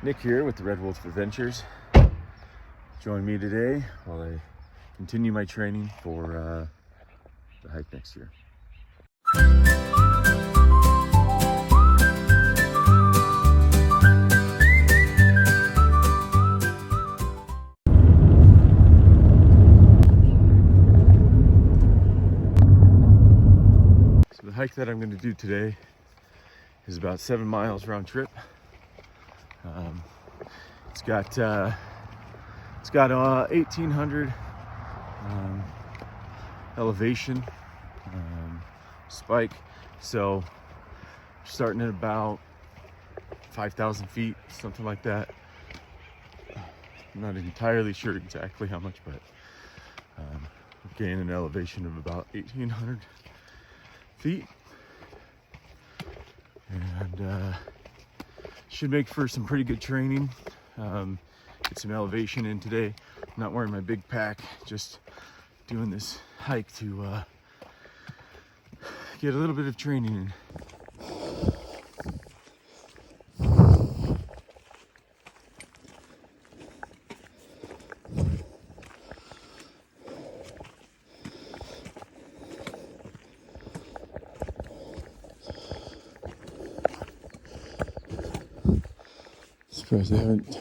Nick here with the Red Wolf Adventures. Join me today while I continue my training for the hike next year. So the hike that I'm going to do today is about 7 miles round trip. It's got 1800 elevation spike, so starting at about 5,000 feet, something like that. I'm not entirely sure exactly how much, but gain an elevation of about 1,800 feet, and should make for some pretty good training. Get some elevation in today. I'm not wearing my big pack, just doing this hike to get a little bit of training in. Surprised they haven't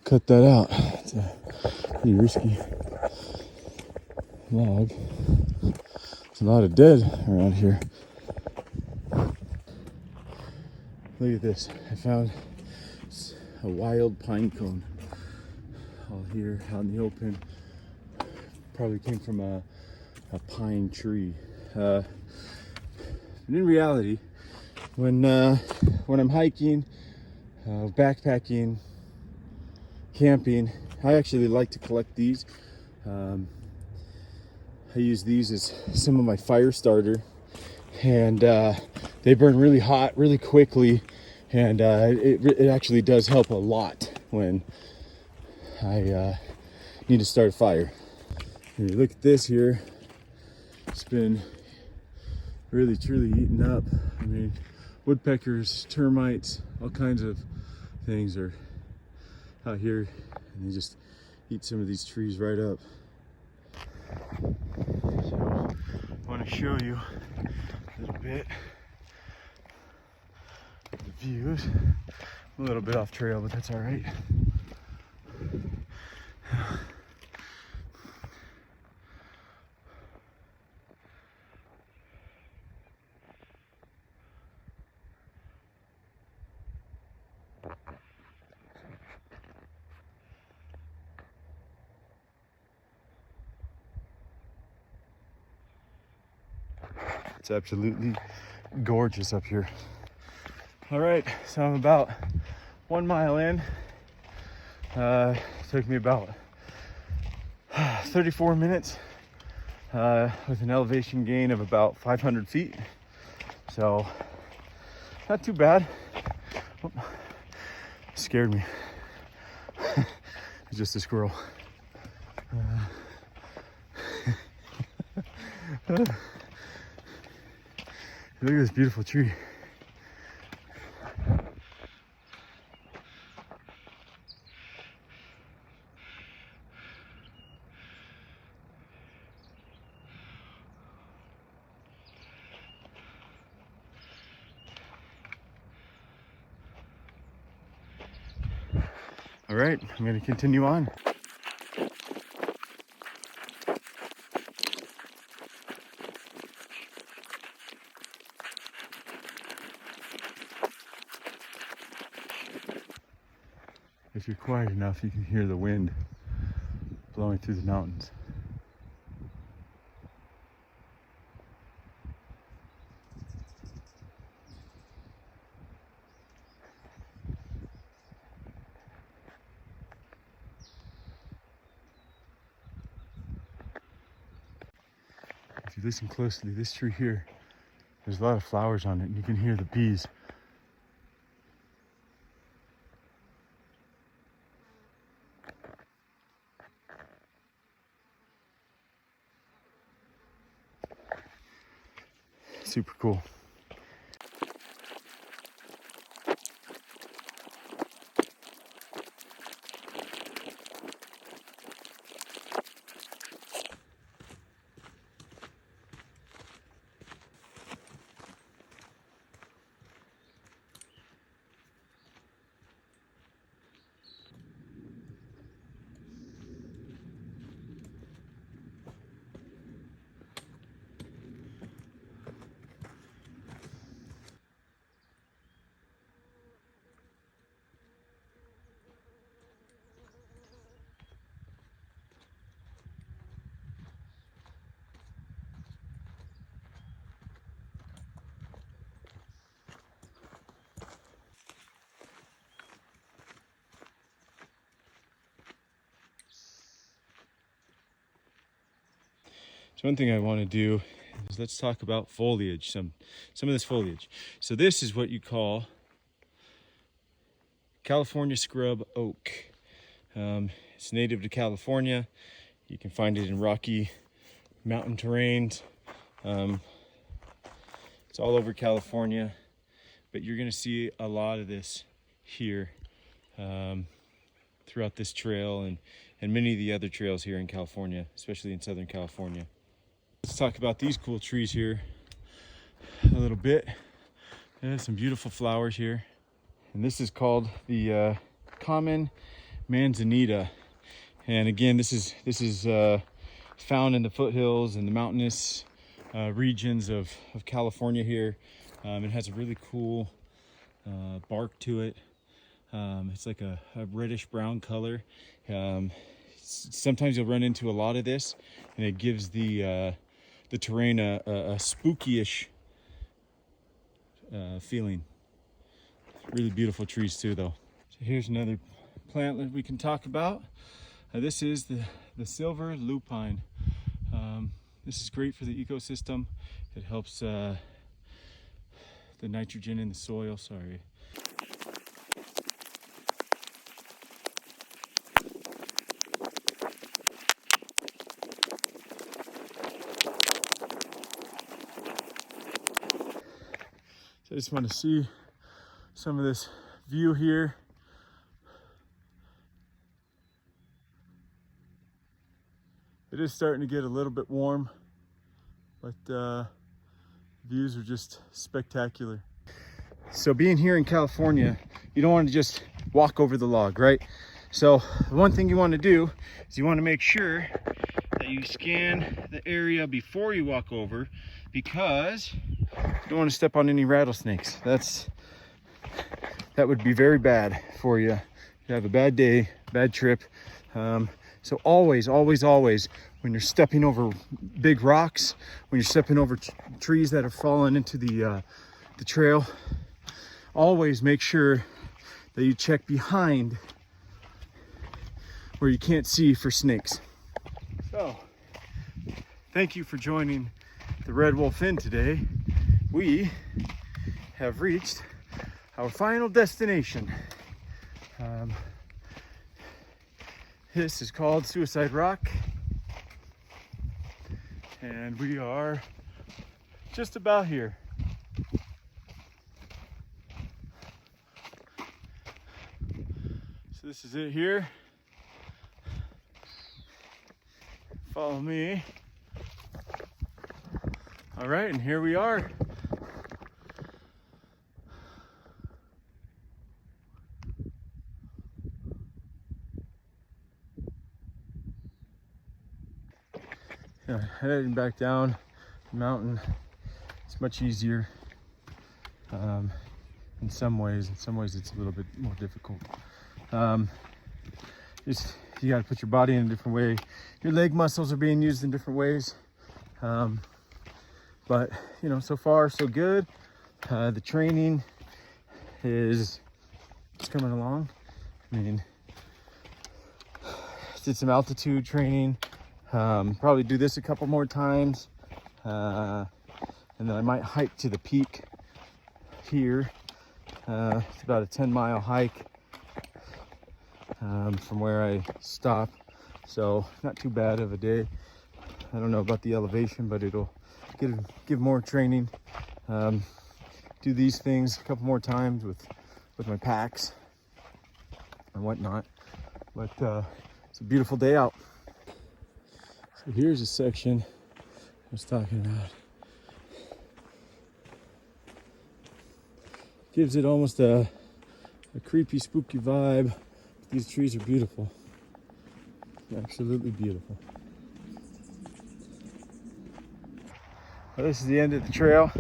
cut that out. It's a pretty risky log. There's a lot of dead around here. Look at this. I found a wild pine cone all here out in the open. Probably came from a pine tree. And in reality, when I'm hiking, backpacking, camping, I actually like to collect these. I use these as some of my fire starter, and they burn really hot really quickly, and it actually does help a lot when I need to start a fire. And you look at this here, it's been really truly eaten up. I mean, woodpeckers, termites, all kinds of things are out here, and they just eat some of these trees right up. So I want to show you a little bit of the views. I'm a little bit off trail, but that's all right. It's absolutely gorgeous up here. All right, so I'm about 1 mile in. Took me about 34 minutes with an elevation gain of about 500 feet. So not too bad. Oh, scared me. It's just a squirrel. Look at this beautiful tree. All right, I'm going to continue on. If you're quiet enough, you can hear the wind blowing through the mountains. If you listen closely, this tree here, there's a lot of flowers on it, and you can hear the bees. Super cool. So one thing I want to do is let's talk about foliage, some of this foliage. So this is what you call California scrub oak. It's native to California. You can find it in rocky mountain terrains. It's all over California, but you're gonna see a lot of this here throughout this trail and many of the other trails here in California, especially in Southern California. Let's talk about these cool trees here a little bit. There's some beautiful flowers here. And this is called the common manzanita. And again, this is found in the foothills and the mountainous regions of California here. It has a really cool bark to it. It's like a reddish brown color. Sometimes you'll run into a lot of this, and it gives the terrain a spookyish feeling. Really beautiful trees too, though. So here's another plant that we can talk about. This is the silver lupine. This is great for the ecosystem. It helps the nitrogen in the soil. Sorry. So I just want to see some of this view here. It is starting to get a little bit warm, but views are just spectacular. So being here in California, you don't want to just walk over the log, right? So one thing you want to do is you want to make sure that you scan the area before you walk over, because you don't want to step on any rattlesnakes. That would be very bad for you. You have a bad day, bad trip. So always, when you're stepping over big rocks, when you're stepping over trees that have fallen into the trail, always make sure that you check behind where you can't see for snakes. So, thank you for joining the Red Wolf Inn today. We have reached our final destination. This is called Suicide Rock, and we are just about here. So this is it here. Follow me. All right, and here we are. Heading back down the mountain, it's much easier in some ways. In some ways it's a little bit more difficult. Just, you got to put your body in a different way. Your leg muscles are being used in different ways. But you know, so far so good. The training is coming along. I mean, did some altitude training. Probably do this a couple more times, and then I might hike to the peak here. It's about a 10-mile hike from where I stop, so not too bad of a day. I don't know about the elevation, but it'll give more training. Do these things a couple more times with my packs and whatnot, but it's a beautiful day out. So here's a section I was talking about. Gives it almost a creepy, spooky vibe. These trees are beautiful. Absolutely beautiful. Well, this is the end of the trail.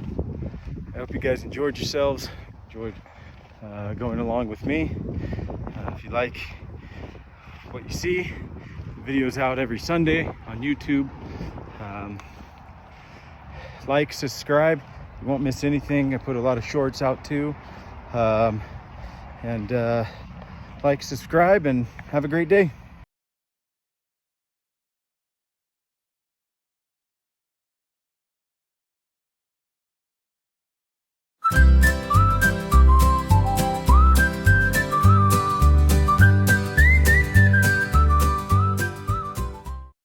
I hope you guys enjoyed yourselves, enjoyed going along with me. If you like what you see, videos out every Sunday on YouTube. Like, subscribe, you won't miss anything. I put a lot of shorts out too. Like, subscribe, and have a great day.